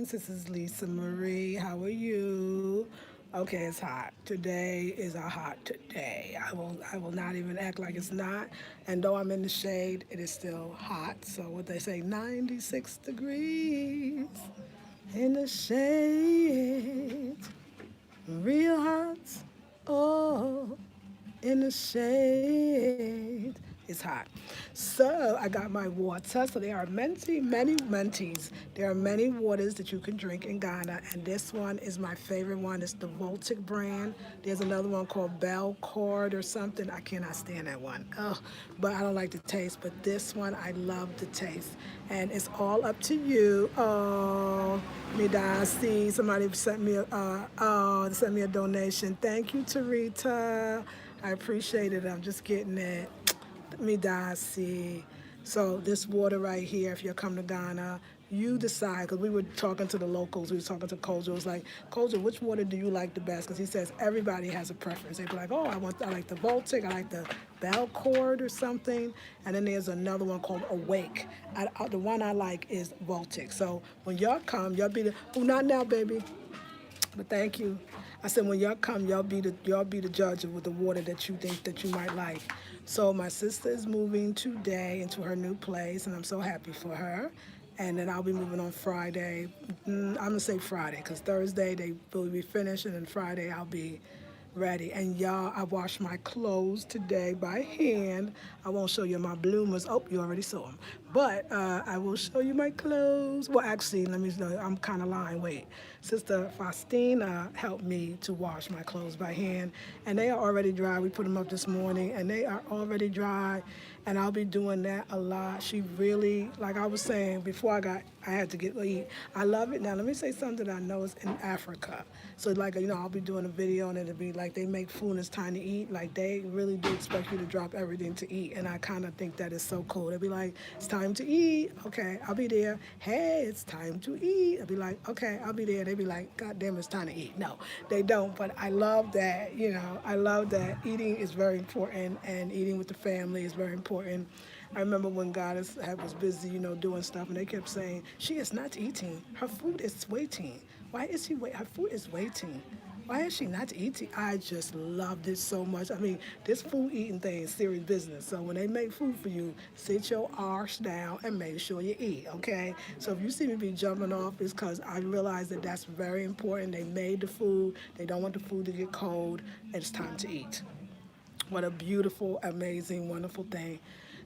This is Lisa Marie. How are you? Okay, it's hot. Today is a hot day. I will not even act like it's not. And though I'm in the shade, it is still hot. So what they say, 96 degrees in the shade. Real hot. Oh, in the shade. It's hot. So I got my water. So there are many mentees. There are many waters that you can drink in Ghana, and this one is my favorite one. It's the Voltic brand. There's another one called Bell Cord or something. I cannot stand that one. Ugh, but I don't like the taste. But this one, I love the taste, and it's all up to you. Oh, me da see somebody sent me a donation. Thank you, Tarita. I appreciate it. I'm just getting it. Me die see. So this water right here, if you come to Ghana, you decide, because we were talking to the locals, we were talking to Kojo, it was like, Kojo, which water do you like the best? Because he says everybody has a preference. They'd be like, oh, I like the Baltic, I like the Belcord or something. And then there's another one called Awake. The one I like is Baltic. So when y'all come, y'all be the, oh, not now, baby. But thank you. I said when y'all come, y'all be the judge of the water that you think that you might like. So my sister is moving today into her new place, and I'm so happy for her. And then I'll be moving on Friday. I'm gonna say Friday, because Thursday they will be finished, and then Friday I'll be ready. And y'all, I washed my clothes today by hand. I won't show you my bloomers. Oh, you already saw them. But I will show you my clothes. Well, actually, let me know. I'm kind of lying. Wait. Sister Faustina helped me to wash my clothes by hand. And they are already dry. We put them up this morning, and they are already dry. And I'll be doing that a lot. She really, like I was saying before I had to get eat. I love it. Now let me say something that I know is in Africa. So like I'll be doing a video and it'll be like they make food and it's time to eat. Like they really do expect you to drop everything to eat, and I kind of think that is so cool. They'll be like, it's time to eat. Okay, I'll be there. Hey, it's time to eat. I'll be like, okay, I'll be there. They be like, God damn, it's time to eat. No, they don't. But I love that. I love that eating is very important, and eating with the family is very important. I remember when was busy, doing stuff, and they kept saying, she is not eating. Her food is waiting. Why is she wait? Her food is waiting. Why is she not eating? I just loved it so much. I mean, this food eating thing is serious business. So when they make food for you, sit your arse down and make sure you eat, okay? So if you see me be jumping off, it's because I realize that that's very important. They made the food. They don't want the food to get cold. And it's time to eat. What a beautiful, amazing, wonderful thing.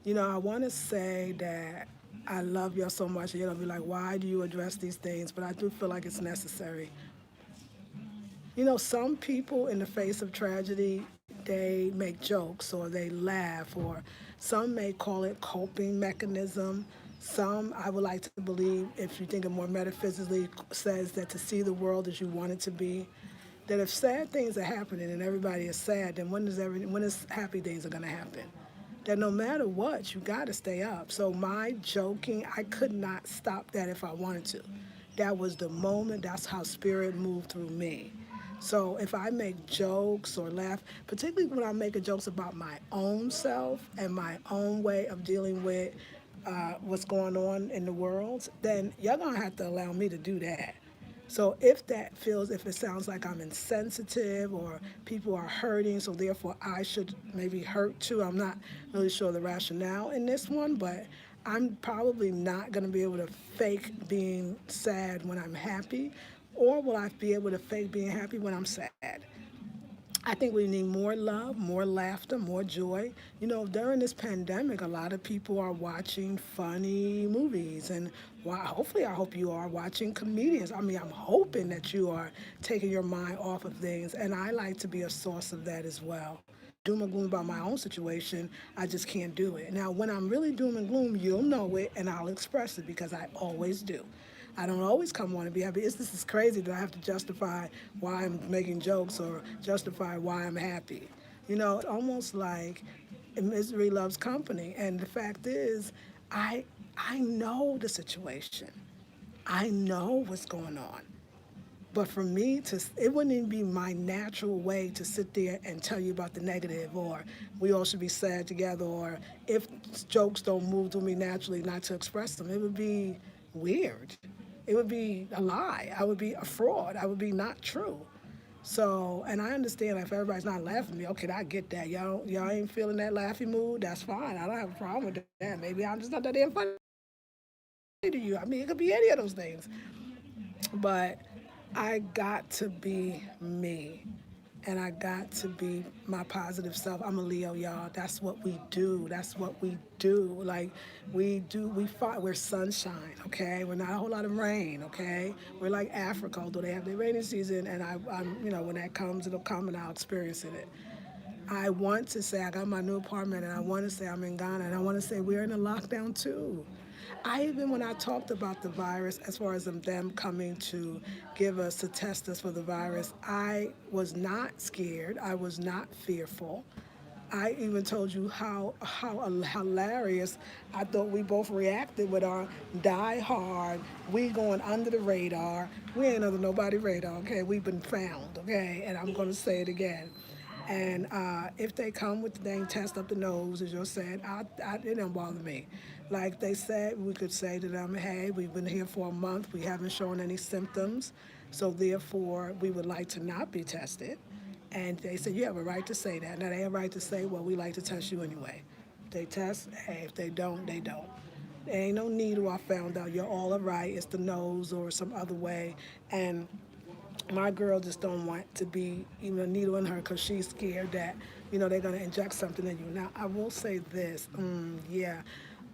I want to say that I love y'all so much. You'll be like, why do you address these things? But I do feel like it's necessary. Some people in the face of tragedy, they make jokes or they laugh, or some may call it coping mechanism. Some, I would like to believe, if you think of more metaphysically, says that to see the world as you want it to be. That if sad things are happening and everybody is sad, then when is happy things are gonna happen? That no matter what, you gotta stay up. So my joking, I could not stop that if I wanted to. That was the moment. That's how spirit moved through me. So if I make jokes or laugh, particularly when I'm making jokes about my own self and my own way of dealing with what's going on in the world, then you're gonna have to allow me to do that. So if it sounds like I'm insensitive or people are hurting, so therefore I should maybe hurt too. I'm not really sure the rationale in this one, but I'm probably not going to be able to fake being sad when I'm happy, or will I be able to fake being happy when I'm sad? I think we need more love, more laughter, more joy. During this pandemic, a lot of people are watching funny movies, and hopefully, I hope you are watching comedians. I mean, I'm hoping that you are taking your mind off of things, and I like to be a source of that as well. Doom and gloom about my own situation, I just can't do it. Now, when I'm really doom and gloom, you'll know it, and I'll express it because I always do. I don't always come on and be happy. This is crazy that I have to justify why I'm making jokes or justify why I'm happy. It's almost like misery loves company. And the fact is, I I know the situation. I know what's going on. But for me it wouldn't even be my natural way to sit there and tell you about the negative, or we all should be sad together, or if jokes don't move to me naturally, not to express them. It would be weird. it would be a lie. I would be a fraud. I would be not true. So, and I understand if everybody's not laughing at me, okay, I get that. Y'all ain't feeling that laughy mood. That's fine. I don't have a problem with that. Maybe I'm just not that damn funny to you. I mean, it could be any of those things. But I got to be me. And I got to be my positive self. I'm a Leo, y'all. That's what we do. That's what we do. Like we fight. We're sunshine, okay? We're not a whole lot of rain, okay? We're like Africa, although they have their rainy season, and I'm, when that comes, it'll come, and I'll experience it. I want to say I got my new apartment, and I want to say I'm in Ghana, and I want to say we're in a lockdown too. Even when I talked about the virus, as far as them coming to give us, to test us for the virus, I was not scared. I was not fearful. I even told you how hilarious I thought we both reacted with our die hard. We going under the radar. We ain't under nobody radar. Okay, we've been found. Okay, and I'm gonna say it again. And if they come with the dang test up the nose, as you said, it don't bother me. Like they said, we could say to them, hey, we've been here for a month, we haven't shown any symptoms, so therefore we would like to not be tested. And they said, you have a right to say that. Now they have a right to say, well, we like to test you anyway. They test, hey, if they don't, they don't. There ain't no needle, I found out. You're all right, it's the nose or some other way. And my girl just don't want to be even a needle in her because she's scared that they're going to inject something in you. Now I will say this, yeah,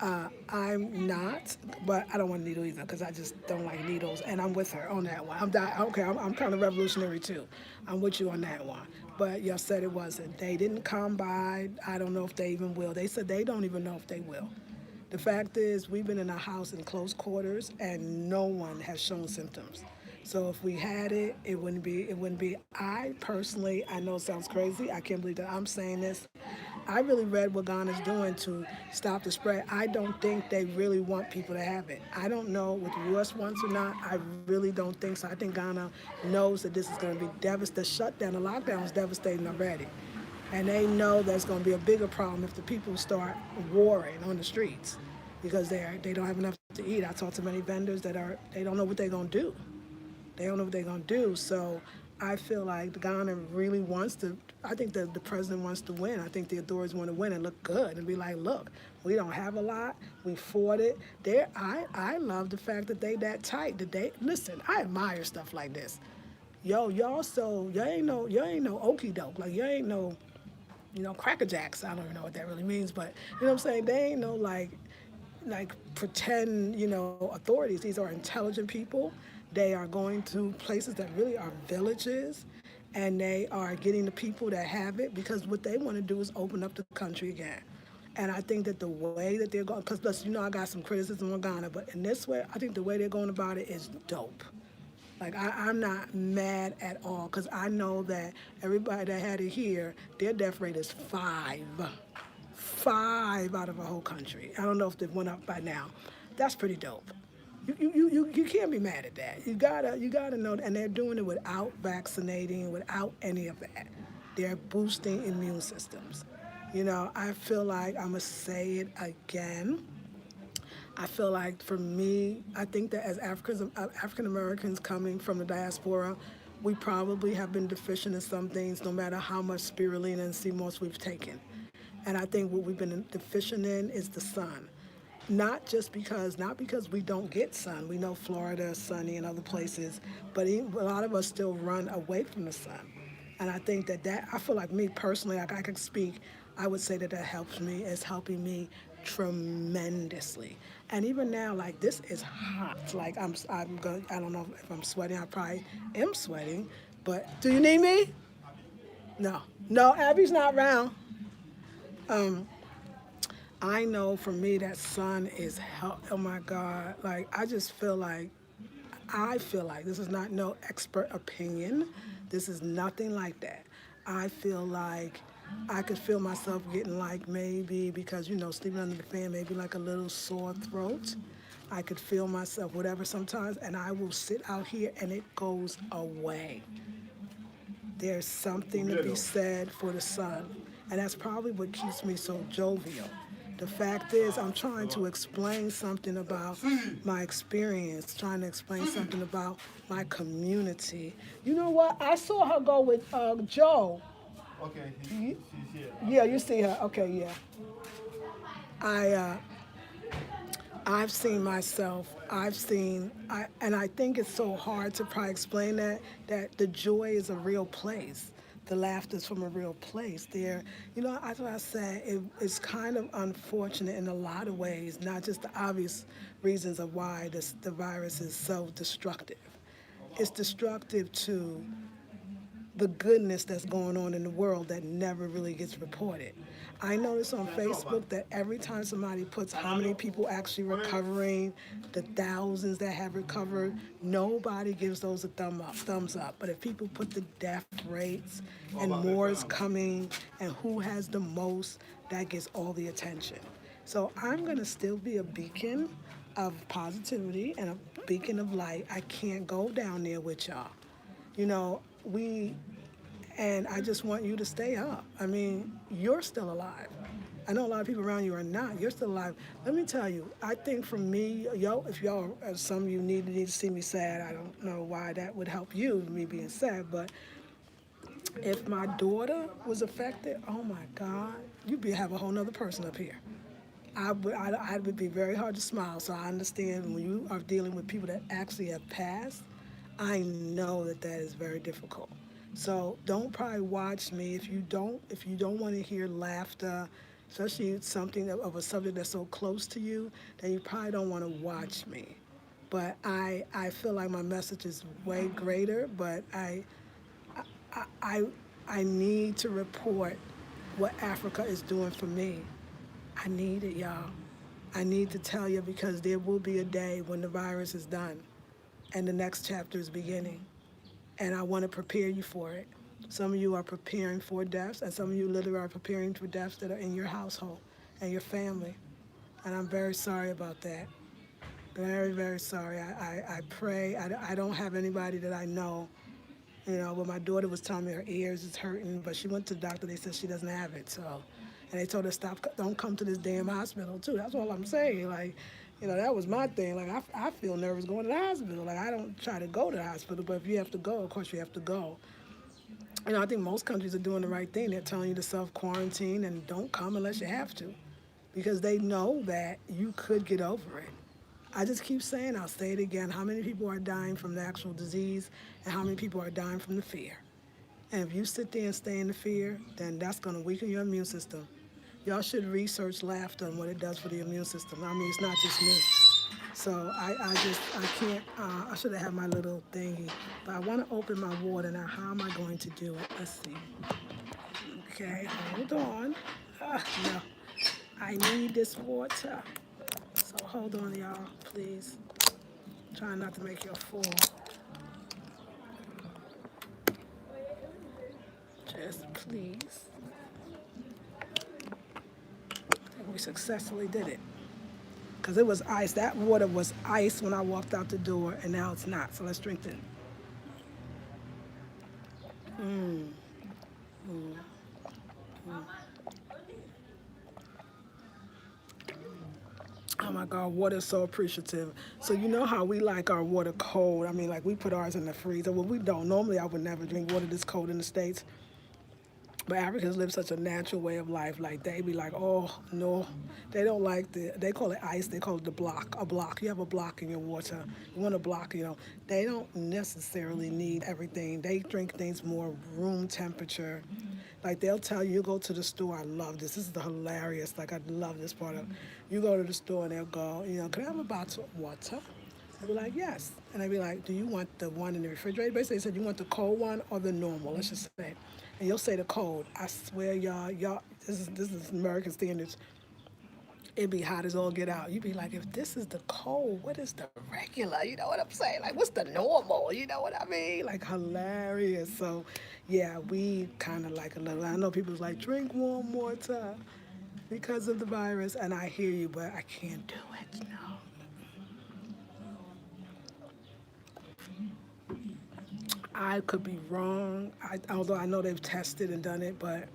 I'm not, but I don't want a needle either because I just don't like needles, and I'm with her on that one. Okay, I'm kind of revolutionary too. I'm with you on that one. But y'all said it wasn't. They didn't come by. I don't know if they even will. They said they don't even know if they will. The fact is, we've been in a house in close quarters, and no one has shown symptoms. So if we had it, it wouldn't be. It wouldn't be. I personally, I know it sounds crazy. I can't believe that I'm saying this. I really read what Ghana's doing to stop the spread. I don't think they really want people to have it. I don't know what the U.S. wants or not. I really don't think so. I think Ghana knows that this is going to be devastating. The shutdown, the lockdown is devastating already. And they know that's going to be a bigger problem if the people start warring on the streets because they don't have enough to eat. I talked to many vendors they don't know what they're going to do. They don't know what they're going to do. So I feel like Ghana really wants to, I think the president wants to win. I think the authorities want to win and look good and be like, look, we don't have a lot. We fought it. I love the fact that they that tight. Listen, I admire stuff like this. Y'all ain't no okey doke. Like, y'all ain't no, Cracker Jacks. I don't even know what that really means, but you know what I'm saying? They ain't no like pretend, authorities. These are intelligent people. They are going to places that really are villages, and they are getting the people that have it because what they want to do is open up the country again. And I think that the way that they're going, because listen, I got some criticism on Ghana, but in this way, I think the way they're going about it is dope. Like I'm not mad at all because I know that everybody that had it here, their death rate is five out of a whole country. I don't know if they've went up by now. That's pretty dope. You can't be mad at that. You gotta know, and they're doing it without vaccinating, without any of that. They're boosting immune systems. I feel like I'm gonna say it again. I feel like for me, I think that as African Americans coming from the diaspora, we probably have been deficient in some things, no matter how much spirulina and sea moss we've taken. And I think what we've been deficient in is the sun. Not because we don't get sun. We know Florida is sunny and other places, but a lot of us still run away from the sun. And I think that I feel like me personally, like I could speak, I would say that helps me. It's helping me tremendously. And even now, like this is hot. Like I'm going. I don't know if I'm sweating. I probably am sweating. But do you need me? No, no. Abby's not around. I know for me that sun is hell. Oh my God! Like I feel like this is not no expert opinion. This is nothing like that. I feel like I could feel myself getting like maybe because sleeping under the fan, maybe like a little sore throat. I could feel myself whatever sometimes, and I will sit out here and it goes away. There's something to be said for the sun, and that's probably what keeps me so jovial. The fact is, I'm trying to explain something about my experience, trying to explain something about my community. You know what? I saw her go with Joe. Okay, You, she's here. yeah, you see her. Okay, yeah. I I've seen myself. And I think it's so hard to probably explain that the joy is a real place. The laughter is from a real place. That's what I said. It's kind of unfortunate in a lot of ways, not just the obvious reasons of why the virus is so destructive. It's destructive to the goodness that's going on in the world that never really gets reported. I notice on Facebook that every time somebody puts how many people actually recovering, the thousands that have recovered, nobody gives those a thumbs up. But if people put the death rates and more is coming and who has the most, that gets all the attention. So I'm gonna still be a beacon of positivity and a beacon of light. I can't go down there with y'all. You know, we and I just want you to stay up. I mean, you're still alive. I know a lot of people around you are not. You're still alive. Let me tell you, I think for me, if y'all, some of you need to see me sad, I don't know why that would help you, me being sad, but if my daughter was affected, oh my God, have a whole nother person up here. I would be very hard to smile. So I understand when you are dealing with people that actually have passed, I know that is very difficult. So don't probably watch me if you don't want to hear laughter, especially something of a subject that's so close to you, then you probably don't want to watch me. But I feel like my message is way greater, but I I need to report what Africa is doing for me. I need it, y'all. I need to tell you because there will be a day when the virus is done and the next chapter is beginning. And I want to prepare you for it. Some of you are preparing for deaths, and some of you literally are preparing for deaths that are in your household and your family. And I'm very sorry about that. Very, very sorry. I pray. I don't have anybody that I know. But my daughter was telling me her ears is hurting, but she went to the doctor. They said she doesn't have it. So, and they told her don't come to this damn hospital too. That's all I'm saying. Like, that was my thing. Like, I feel nervous going to the hospital. Like, I don't try to go to the hospital, but if you have to go, of course you have to go. I think most countries are doing the right thing. They're telling you to self quarantine and don't come unless you have to, because they know that you could get over it. I just keep saying, I'll say it again, how many people are dying from the actual disease and how many people are dying from the fear. And if you sit there and stay in the fear, then that's going to weaken your immune system. Y'all should research laughter and what it does for the immune system. I mean, it's not just me. So I can't, I should have had my little thingy. But I want to open my water now. How am I going to do it? Let's see. Okay, hold on. No, I need this water. So hold on, y'all, please. Try not to make your fall. Just please. I think we successfully did it. Because it was ice. That water was ice when I walked out the door, and now it's not. So let's drink it. Oh my God, water is so appreciative. So you know how we like our water cold. I mean, like we put ours in the freezer. Well, we don't. Normally, I would never drink water this cold in the States. But Africans live such a natural way of life. Like they be like, oh no, they don't like they call it ice. They call it the block, a block. You have a block in your water. You want a block, They don't necessarily need everything. They drink things more room temperature. Like they'll tell you, go to the store. I love this. This is the hilarious. Like I love this part of. You go to the store and they'll go, can I have a bottle of water? I'd be like, yes. And I'd be like, do you want the one in the refrigerator? Basically, they said, you want the cold one or the normal, let's just say. And you'll say the cold. I swear, y'all, this is American standards. It'd be hot as all get out. You'd be like, if this is the cold, what is the regular? You know what I'm saying? Like, what's the normal? You know what I mean? Like, hilarious. So, yeah, we kind of like a little. I know people's like, drink warm water because of the virus. And I hear you, but I can't do it. No. I could be wrong, although I know they've tested and done it, but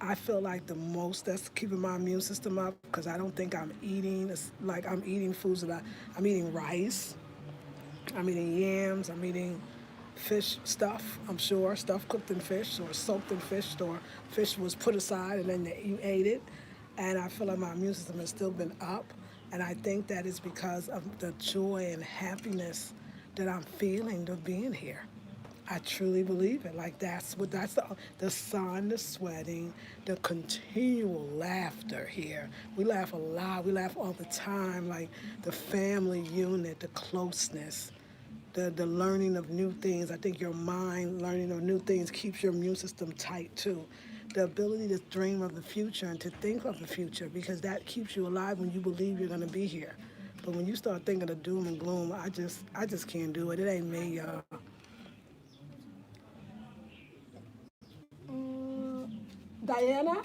I feel like the most that's keeping my immune system up because I don't think I'm eating like I'm eating foods I'm eating rice, I'm eating yams, I'm eating fish stuff. I'm sure stuff cooked in fish or soaked in fish or fish was put aside and then you ate it. And I feel like my immune system has still been up. And I think that is because of the joy and happiness that I'm feeling of being here. I truly believe it. Like that's the sun, the sweating, the continual laughter here. We laugh a lot. We laugh all the time. Like the family unit, the closeness, the learning of new things. I think your mind learning of new things keeps your immune system tight too. The ability to dream of the future and to think of the future because that keeps you alive when you believe you're going to be here. But when you start thinking of doom and gloom, I just can't do it. It ain't me, y'all. Diana?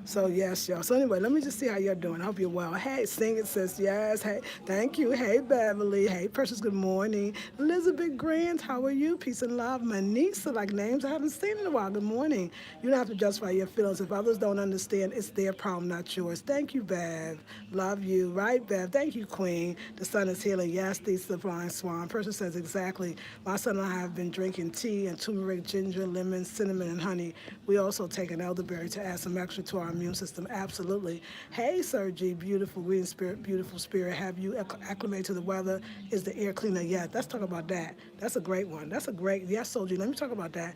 So yes, y'all. So anyway, let me just see how you're doing. I hope you're well. Hey, sing it, sis. Yes. Hey, thank you. Hey, Beverly. Hey, Precious. Good morning. Elizabeth Grant. How are you? Peace and love. Manisa, like names I haven't seen in a while. Good morning. You don't have to justify your feelings. If others don't understand, it's their problem, not yours. Thank you, Bev. Love you. Right, Bev. Thank you, Queen. The sun is healing. Yes, these the flying swan. Person says exactly. My son and I have been drinking tea and turmeric, ginger, lemon, cinnamon, and honey. We also take an elderberry to add some extra to our immune system. Absolutely. Hey, Sergi, beautiful green spirit, beautiful spirit. Have you acclimated to the weather? Is the air cleaner yet? Let's talk about that. That's a great one. That's a great, yes, Sergi. Let me talk about that.